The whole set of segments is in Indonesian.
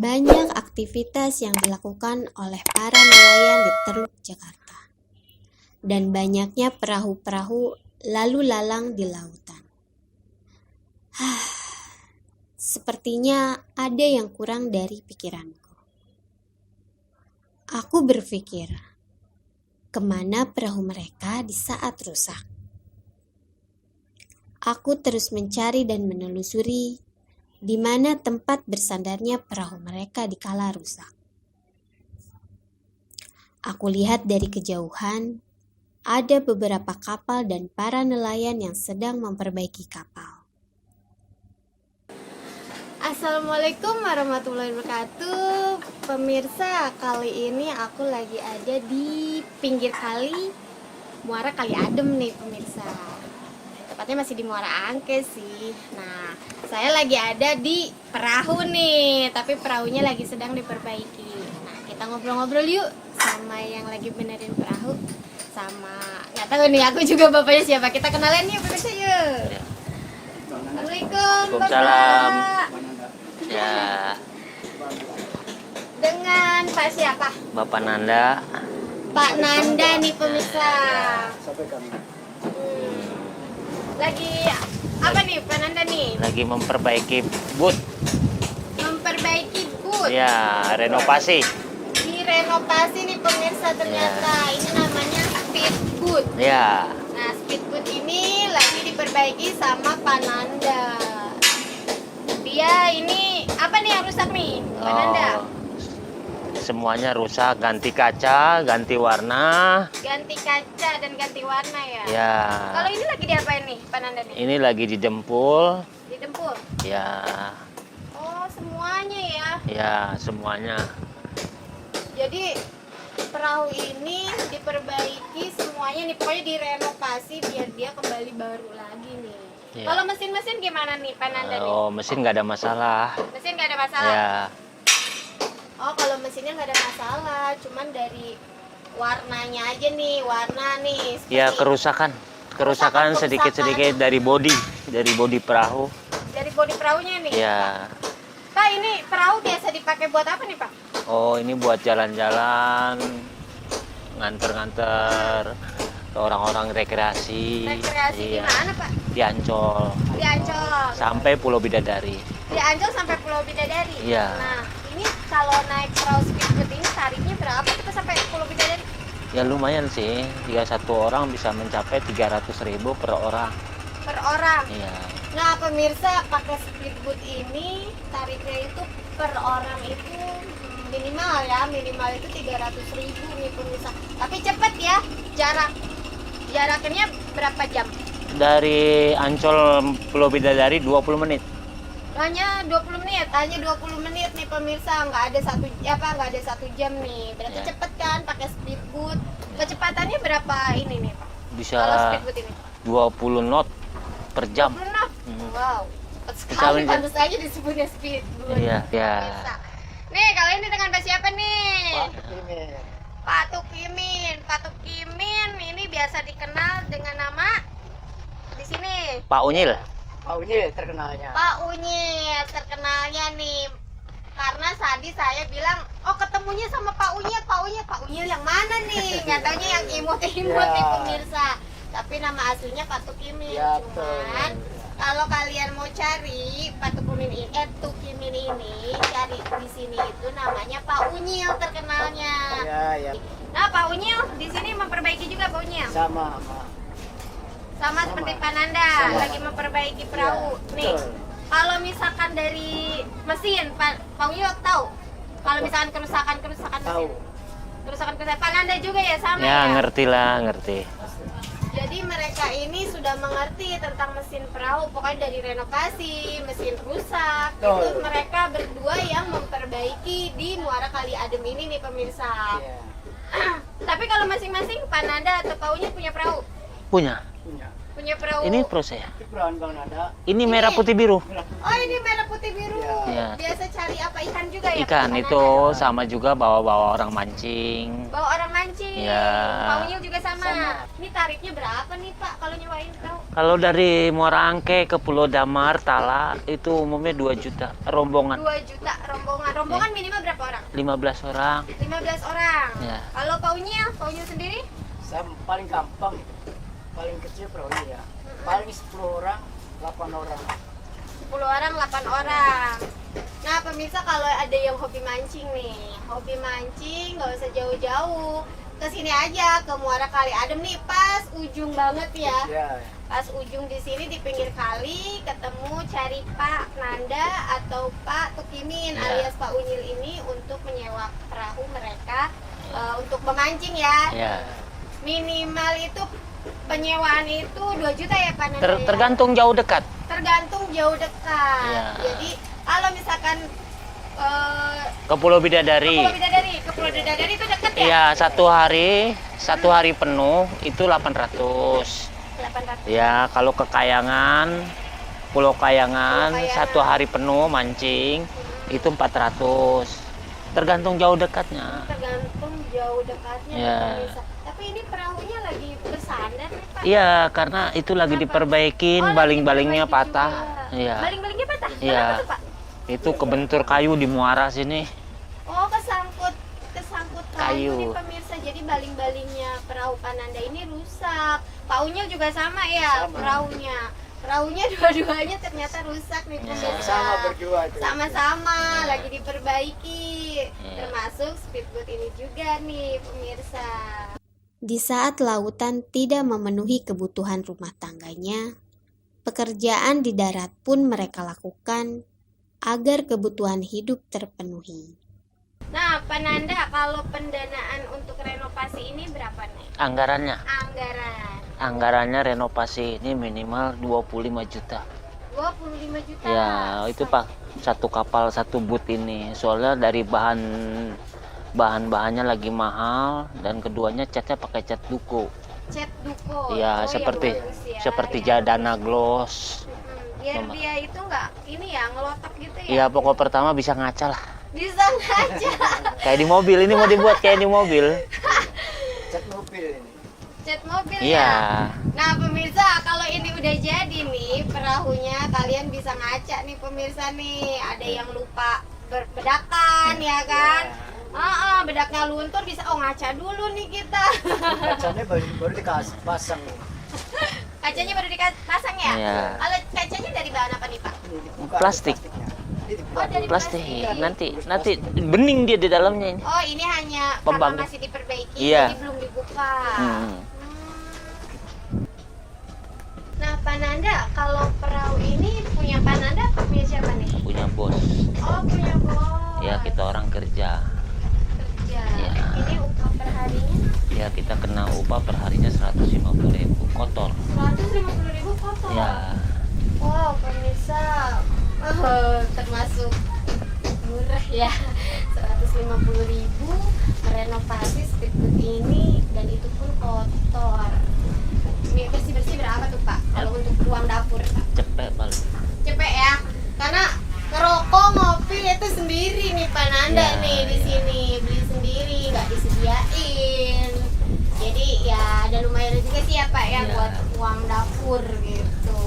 Banyak aktivitas yang dilakukan oleh para nelayan di Teluk Jakarta, dan banyaknya perahu-perahu lalu lalang di lautan. Sepertinya ada yang kurang dari pikiranku. Aku berpikir, kemana perahu mereka di saat rusak? Aku terus mencari dan menelusuri di mana tempat bersandarnya perahu mereka di kala rusak. Aku lihat dari kejauhan, ada beberapa kapal dan para nelayan yang sedang memperbaiki kapal. Assalamualaikum warahmatullahi wabarakatuh. Pemirsa, kali ini aku lagi ada di pinggir kali Muara Kali Adem nih pemirsa. Tepatnya masih di Muara Angke sih. Nah, saya lagi ada di perahu nih, tapi perahunya lagi sedang diperbaiki. Nah, kita ngobrol-ngobrol yuk sama yang lagi benerin perahu. Sama, nggak tahu nih aku juga bapaknya siapa. Kita kenalan yuk pemirsa yuk. Assalamualaikum Waalaikumsalam. Bapak. Ya, Dengan Pak siapa? Bapak Nanda. Pak Nanda nih pemirsa. Lagi apa nih Pak Nanda nih? Lagi memperbaiki boot. Memperbaiki boot. Ya, renovasi. Direnovasi nih pemirsa ternyata. Ini namanya speedboat. Ya, Nah, speedboat ini lagi diperbaiki sama Pak Nanda. Dia ini apa nih yang rusak nih, Pak Nanda? semuanya rusak, ganti kaca, ganti warna. Ganti kaca dan ganti warna ya. Ya, Kalau ini lagi diapain nih, Pak Nanda nih? ini lagi didempul. Didempul. Ya, Oh, semuanya ya. ya semuanya. Jadi perahu ini diperbaiki semuanya nih, pokoknya direnovasi biar dia kembali baru lagi nih. Ya. Kalau mesin-mesin gimana nih Pak Nanda nih? Oh, mesin nggak ada masalah. Mesin nggak ada masalah? Ya, Oh, kalau mesinnya nggak ada masalah, cuman dari warnanya aja nih, warna nih. ya seperti kerusakan Kerusakan. sedikit-sedikit dari bodi perahu. dari bodi perahunya nih. Ya. Pak, ini perahu biasa dipakai buat apa nih Pak? Oh, ini buat jalan-jalan, nganter-nganter ke orang-orang rekreasi. Rekreasi di Iya, mana Pak? di Ancol Di Ancol. sampai Pulau Bidadari. Di Ancol sampai Pulau Bidadari. Iya. Nah, ini kalau naik perahu speedboat ini tarifnya berapa kita sampai Pulau Bidadari? Ya lumayan sih, jika satu orang bisa mencapai 300.000 per orang. Per orang. Iya. Nah, pemirsa, pakai speedboat ini tarifnya itu per orang itu minimal itu 300.000 nih pemirsa. Tapi cepet ya, jaraknya berapa jam? Dari Ancol Pulau Bidadari 20 menit. Hanya 20 menit nih pemirsa, nggak ada satu jam nih. Berarti Ya. cepet kan pakai speedboat. Kecepatannya berapa ini nih Pak? Bisa Kalau speedboat ini? 20 knot per jam. 20 knot. Hmm. Wow. Cepet Bisa sekali, menjadi- pantas aja disebutnya speedboat. Iya, ya. Pemirsa. Nih, kalian ini dengan Pak siapa nih? Pak Tukimin ini biasa dikenal dengan nama di sini Pak Unyil. Terkenalnya. Pak Unyil terkenalnya nih, karena tadi saya bilang ketemunya sama Pak Unyil yang mana nih? Nggak taunya yang imut-imut Ya. nih pemirsa, tapi nama aslinya Pak Tukimin. Ya, Cuman kalau kalian mau cari Pak Tukimin ini cari di sini itu namanya Pak Unyil terkenalnya. Ya. Nah, Pak Unyil di sini memperbaiki juga Pak Unyil. Sama seperti Pak Nanda lagi memperbaiki perahu. Iya, Nih, betul. kalau misalkan dari mesin, Pak Unyil tahu. Kalau misalkan kerusakan Tahu. mesin. Kerusakan Pak Nanda juga ya sama Ya, ya. ngerti. Jadi mereka ini sudah mengerti tentang mesin perahu, pokoknya dari renovasi, mesin rusak, Betul. itu mereka berdua yang memperbaiki di Muara Kali Adem ini nih pemirsa. Iya. Tapi kalau masing-masing Pak Nanda atau Pak Unyil punya perahu? Punya. Punya perahu. Ini pro saya. Perawan Bang Nada. Ini merah putih biru. Oh, ini merah putih biru. Iya. Biasa cari apa, ikan juga ya? Ikan Pak itu Nanda? sama juga bawa-bawa orang mancing. Bawa orang mancing. Iya. Pak Unyil juga sama. Sama. Ini tarifnya berapa nih Pak kalau nyewain perahu? Kalau dari Muara Angke ke Pulau Damar, Tala itu umumnya 2 juta rombongan. 2 juta rombongan. Rombongan minimal berapa orang? 15 orang. 15 orang. Ya. Kalau Paunya sendiri? Saya paling gampang, paling kecil perahu ya. Paling 10 orang, 8 orang. 10 orang, 8 orang. Nah, pemirsa kalau ada yang hobi mancing nih, hobi mancing nggak usah jauh-jauh, ke sini aja ke Muara Kali Adem nih, pas ujung banget ya. Ya. Pas ujung di sini di pinggir kali ketemu cari Pak Nanda atau Pak Tukimin Ya. alias Pak Unyil ini untuk menyewa perahu mereka untuk memancing ya. Ya. Minimal itu penyewaan itu 2 juta ya Pak Nanda ya? Tergantung jauh dekat. Tergantung jauh dekat. Ya. Jadi kalau misalkan Ke Pulau Bidadari. ke Pulau Bidadari itu dekat ya? Iya, satu hari penuh itu 800. 800. Ya, kalau ke Kayangan, Pulau Kayangan, Pulau Kayangan. satu hari penuh mancing itu 400. Tergantung jauh dekatnya. Tergantung jauh dekatnya. Ya. pemirsa. Tapi ini perahunya lagi bersandar nih Pak. Iya, karena itu lagi Kenapa? diperbaikin, Oh, baling-balingnya lagi diperbaiki patah. juga. Iya. Baling-balingnya patah? Iya. Kenapa tuh Pak? Itu kebentur kayu di muara sini. Oh, kesangkut kayu nih Kayu. pemirsa. Jadi baling-balingnya perahu Pananda ini rusak. Paunya juga sama ya Sama. perahunya. Perahunya dua-duanya ternyata rusak nih Ya. pemirsa. Sama berdua itu. Sama-sama Ya. lagi diperbaiki. Ya. Termasuk speedboat ini juga nih pemirsa. Di saat lautan tidak memenuhi kebutuhan rumah tangganya, pekerjaan di darat pun mereka lakukan agar kebutuhan hidup terpenuhi. Nah, Pananda, kalau pendanaan untuk renovasi ini berapa nih? Anggarannya, Anggaran renovasi ini minimal 25 juta. 25 juta. Ya, itu Pak, satu kapal satu boot ini. Soalnya dari bahan-bahannya lagi mahal dan keduanya catnya pakai cat duko. Cat duko. Ya, yang seperti bagus ya, seperti yang Jadana bagus. Gloss. Biar Mama. dia itu nggak ini ya ngelotok gitu ya. Iya, pokok pertama bisa ngaca lah. Bisa aja. Kayak di mobil, ini mau dibuat kayak di mobil. Cat mobil ini. Cat mobil Iya. ya. Nah, pemirsa, kalau ini udah jadi nih perahunya, kalian bisa ngaca nih pemirsa nih. Ada yang lupa bedakan ya kan? Bedaknya luntur bisa ngaca dulu nih kita. Kacanya baru dikasih pasang. Kacanya baru dipasang ya? Iya. Kalau kacanya dari bahan apa nih, Pak? Ini dibuka Plastik. plastiknya. Ini dibuka Oh, dari dulu. Plastik. plastik. Nanti bening dia di dalamnya ini. Oh, ini hanya Pembang- karena masih diperbaiki, Iya. jadi belum dibuka. Hmm. Nah, Pak Nanda, kalau perahu ini punya Pak Nanda apa punya siapa nih? Punya bos. Oh, punya bos. Ya, kita orang kerja. Kerja. Iya. Ini upah per harinya Ya, kita kena upah per harinya 150.000 kotor. 150.000 kotor. Ya. Wow, pemirsa, termasuk murah ya. 150.000 merenovasi speedboat ini dan itu pun kotor. Ini bersih-bersih berapa tuh Pak? Kalau untuk ruang dapur Pak? Cepet paling. Cepet ya, karena ngerokok ngopi itu sendiri nih Pak Nanda Ya, nih di ya. sini beli sendiri nggak disediain. Jadi ya ada lumayan juga sih ya Pak ya Ya. buat uang dapur gitu.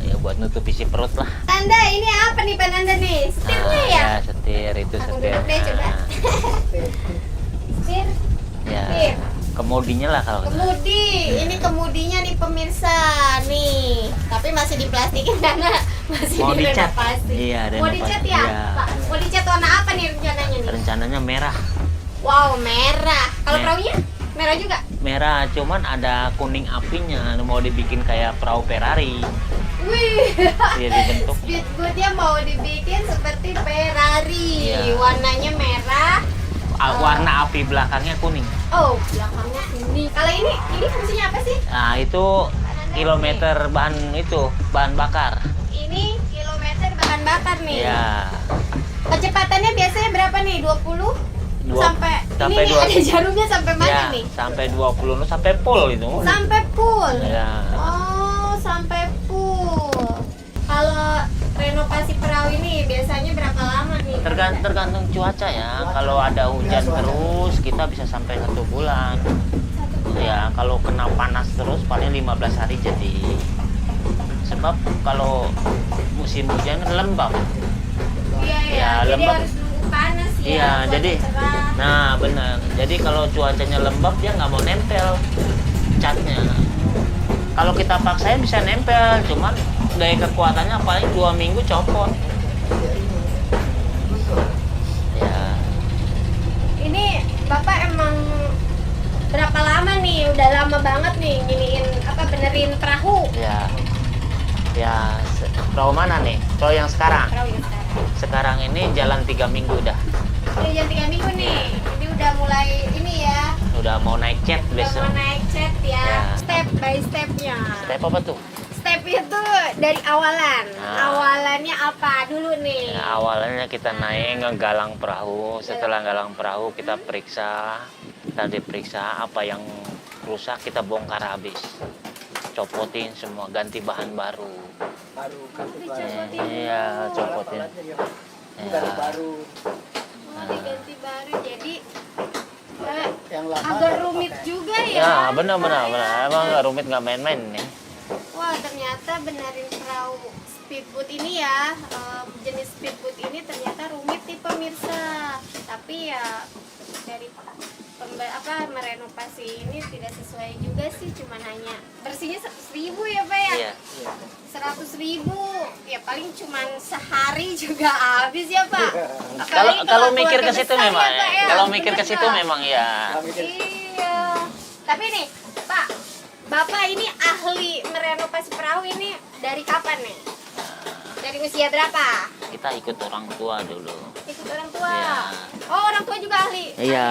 Ya, buat nutup isi perut lah. Tanda ini apa nih Pak Nanda nih? Setirnya ya? Ya, setir itu Aku setir. duduk deh, coba. Setir. Ya. Setir. Kemudinya lah kalau Kemudi, ini kemudinya nih pemirsa nih. Tapi masih diplastikin karena masih Mau dicat. direnovasi. Iya, Mau renovasi. dicat ya, Iya. Pak? Mau dicat warna apa nih rencananya nih? rencananya merah. Wow, merah. Kalau Mer- perahunya? Merah juga? Merah, cuman ada kuning apinya. Mau dibikin kayak perahu Ferrari. Wih, Dia dibentuk. speedboatnya mau dibikin seperti Ferrari. Iya. Warnanya merah. Warna api belakangnya kuning. Oh, belakangnya kuning. Kalau ini fungsinya apa sih? Nah, itu kilometer bahan bakar. Ini kilometer bahan bakar nih. Ya. Kecepatannya biasanya berapa nih? 20? Sampai sampai ini nih, ada jarumnya sampai mana Ya, nih? sampai 20 sampai full itu. Sampai full. Ya. Oh, sampai full. Kalau renovasi perahu ini biasanya berapa lama nih? Tergantung cuaca ya. Kalau ada hujan terus kita bisa sampai 1 bulan. Ya, kalau kena panas terus paling 15 hari jadi. Sebab kalau musim hujan kan lembab. iya ya. Ya, Jadi lembab. harus nunggu panas ya. Iya, buat jadi cerah. nah benar. Jadi kalau cuacanya lembab dia nggak mau nempel catnya. Kalau kita paksain bisa nempel, cuman daya kekuatannya paling 2 minggu copot. Ya, Ini Bapak emang berapa lama nih? Udah lama banget nih giniin benerin perahu. ya, ya. Perahu mana nih? Perahu yang sekarang. Perahu yang sekarang. Sekarang ini jalan 3 minggu udah. Udah jam 3 minggu nih. Ini udah mulai ini ya. Udah mau naik cat Udah besok. mau naik cat ya. Ya. Step by stepnya. Step apa tuh? Step itu dari awalan. Nah. Awalannya apa dulu nih? Ya, awalnya kita naik ngegalang perahu. Setelah galang perahu kita periksa, kita diperiksa apa yang rusak kita bongkar habis. Copotin semua, ganti bahan baru. Baru ganti Dicopotin dulu. Iya, copotin. baru Oh, diganti baru. Jadi yang lama agak nggak rumit pakai. juga ya. Ya, benar. Emang nggak rumit, nggak main-main nih. Wah, ternyata benerin perahu speedboat ini ya, jenis speedboat ini ternyata rumit nih pemirsa. Tapi ya dari merenovasi ini tidak sesuai juga sih, cuman hanya bersihnya 100.000 ya Pak ya. Iya. 100.000 ya paling cuman sehari juga habis ya Pak. Kalau Apalagi kalau mikir ke keluarga situ besar ya, memang, Pak, ya. kalau mikir ke Bener situ nggak? memang ya. Iya. Tapi nih, Pak, Bapak ini ahli merenovasi perahu ini dari kapan nih? Dari usia berapa? Kita ikut orang tua dulu. Ikut orang tua. Iya. Oh, orang tua juga ahli. Iya.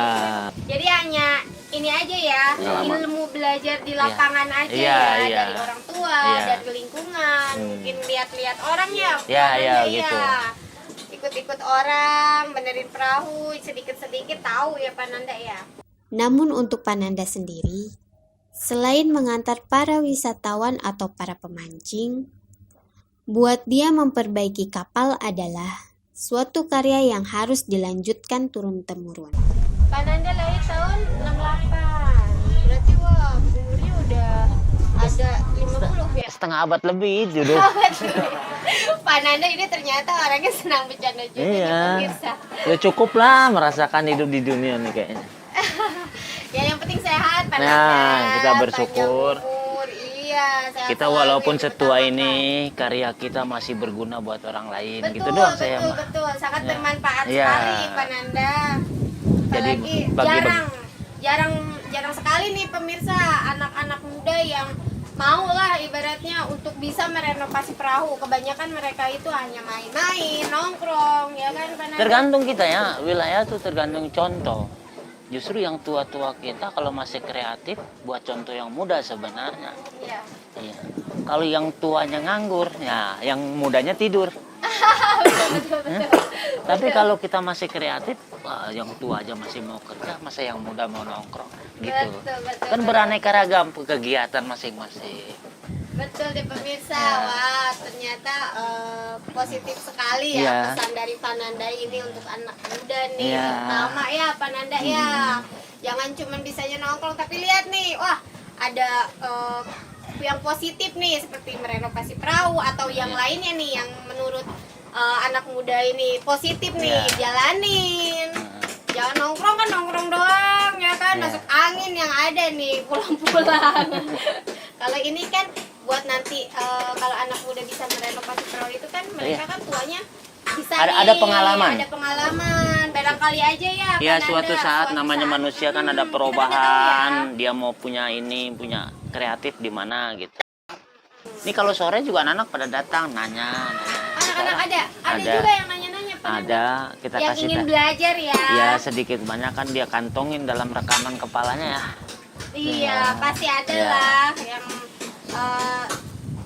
Jadi hanya ini aja ya, Pengalaman. ilmu belajar di lapangan aja Iya, ya, iya. dari orang tua, Iya. dari lingkungan, mungkin lihat-lihat orang ya. Iya, iya, pokoknya gitu. Ikut-ikut orang, benerin perahu, sedikit-sedikit tahu ya Pak Nanda ya. Namun untuk Pananda sendiri, selain mengantar para wisatawan atau para pemancing, buat dia memperbaiki kapal adalah suatu karya yang harus dilanjutkan turun-temurun. Pak Nanda lahir tahun 68. Berarti wah, umurnya udah ada 50 ya. Setengah abad lebih dulu. Pak Nanda ini ternyata orangnya senang bercanda juga nih Iya. pemirsa. Ya cukup lah merasakan hidup di dunia nih kayaknya. Ya yang penting sehat Pak Nah, Nanda. kita bersyukur. Panjang umur, iya. sehat Kita selalu walaupun yang setua utamakan. ini, karya kita masih berguna buat orang lain. Betul, Gitu doang saya betul, mah. betul. Sangat Ya. bermanfaat Iya. sekali Pak Nanda. Jadi Apalagi jarang sekali nih pemirsa anak-anak muda yang mau lah ibaratnya untuk bisa merenovasi perahu. Kebanyakan mereka itu hanya main-main, nongkrong, ya kan Pak Nanda? Tergantung kita ya, wilayah tuh tergantung contoh. Justru yang tua-tua kita kalau masih kreatif buat contoh yang muda sebenarnya. Iya. Iya. Kalau yang tuanya nganggur, ya yang mudanya tidur. Betul, betul. Tapi kalau kita masih kreatif, wah, yang tua aja masih mau kerja, masa yang muda mau nongkrong, gitu. Betul, Kan beraneka ragam kegiatan masing-masing. Betul deh pemirsa, Ya. wah ternyata positif sekali ya Ya. pesan dari Pananda ini untuk anak muda nih. Ya. Pertama ya Pananda ya, jangan cuma bisanya nongkrong tapi lihat nih, wah ada yang positif nih seperti merenovasi perahu atau yang Ya. lainnya nih yang menurut anak muda ini positif nih, Ya. jalanin. Jangan nongkrong kan nongkrong doang ya kan, Ya. masuk angin yang ada nih pulang-pulang. Kalau ini kan buat nanti kalau anak muda bisa merenovasi perahu itu kan mereka Iya. kan tuanya bisa Ada nih, pengalaman. ada pengalaman barangkali aja ya. Ya Pak suatu Nanda, saat suatu namanya saat. manusia kan ada Kita nggak tahu perubahan, ya. dia mau punya ini, punya kreatif di mana gitu. Ini kalau sore juga anak-anak pada datang nanya. Anak-anak ada Ada. juga yang nanya-nanya Pak Nanda. Ada, kita Yang kasih ingin belajar ya. ya sedikit banyak kan dia kantongin dalam rekaman kepalanya ya. Iya, Ya. pasti ada Ya. lah yang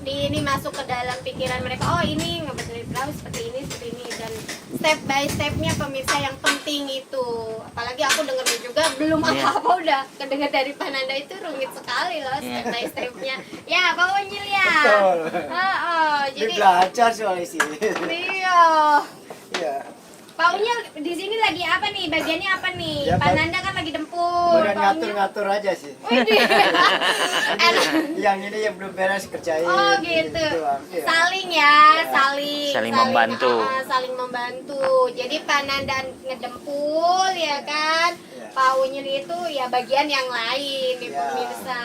ini masuk ke dalam pikiran mereka. Oh ini ngebetulin perahu seperti ini dan step by stepnya pemirsa yang penting itu. Apalagi aku dengernya juga belum Iya. apa-apa udah kedengar dari Pananda itu rumit sekali loh step Iya. by stepnya. Ya Pak Unyil ya. Betul. Jadi Dia belajar soal sini. iya. Iya. Paunya di sini lagi apa nih? Bagiannya apa nih? Ya, Pananda kan lagi dempur. Udah Paunya- ngatur-ngatur aja sih. Widih. Enak. Yang ini yang belum beres kerjain. Oh gitu. doang. Iya. Saling ya, saling. Saling membantu. Saling membantu. Jadi Pananda ngedempul ya kan. Iya. Paunya itu ya bagian yang lain nih Iya. pemirsa.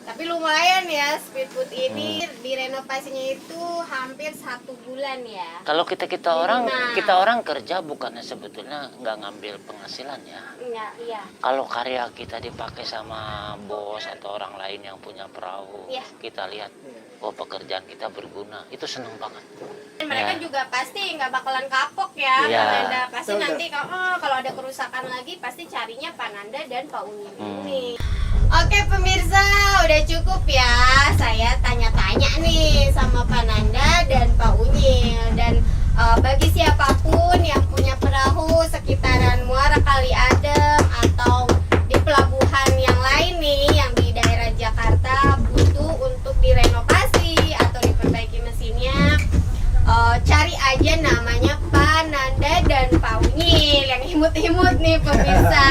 Tapi lumayan ya street food ini direnovasinya itu hampir 1 bulan ya. Kalau kita Nah. orang kerja bukannya sebetulnya nggak ngambil penghasilan ya. Enggak, iya. Kalau karya kita dipakai sama bos atau orang lain yang punya perahu, Iya. kita lihat, oh pekerjaan kita berguna, itu seneng banget. Dan mereka Ya. juga pasti nggak bakalan kapok ya, Iya. Pananda. Pasti Betul. nanti kalau ada kerusakan lagi pasti carinya Pananda dan Pak Unyil ini. Hmm. Oke pemirsa, udah cukup ya. Saya tanya-tanya nih sama Pananda dan Pak Unyil. Dan bagi siapapun yang punya perahu sekitaran Muara Kali Adem atau di pelabuhan yang lain nih yang di daerah Jakarta butuh untuk direnovasi atau diperbaiki mesinnya, cari aja namanya Pananda dan Pak Unyil yang imut-imut nih pemirsa.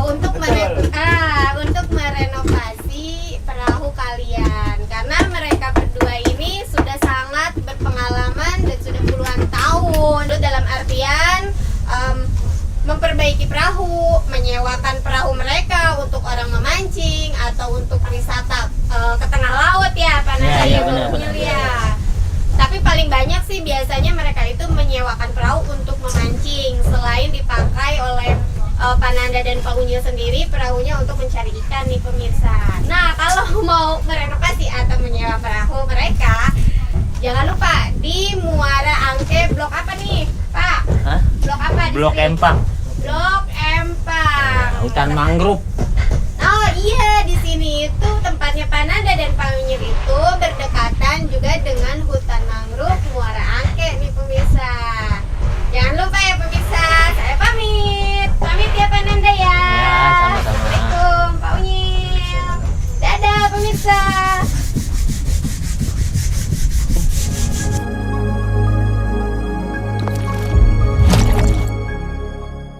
Untuk merenovasi perahu kalian karena mereka berdua ini sudah sangat berpengalaman dan sudah puluhan tahun. Itu dalam artian memperbaiki perahu, menyewakan perahu mereka untuk orang memancing atau untuk wisata ke tengah laut ya, Pananda Ya, ya, benar, Pak Unyil benar. ya. Tapi paling banyak sih biasanya mereka itu menyewakan perahu untuk memancing selain dipakai oleh Pananda dan Pak Unyil sendiri perahunya untuk mencari ikan nih pemirsa. Nah kalau mau merenovasi atau menyewa perahu mereka, jangan lupa di Muara Angke Blok apa nih Pak? Hah? Blok apa? di Blok sini? Empang, Blok Empang. hutan mangrove. Oh iya, di sini itu tempatnya Pananda dan Pak Unyil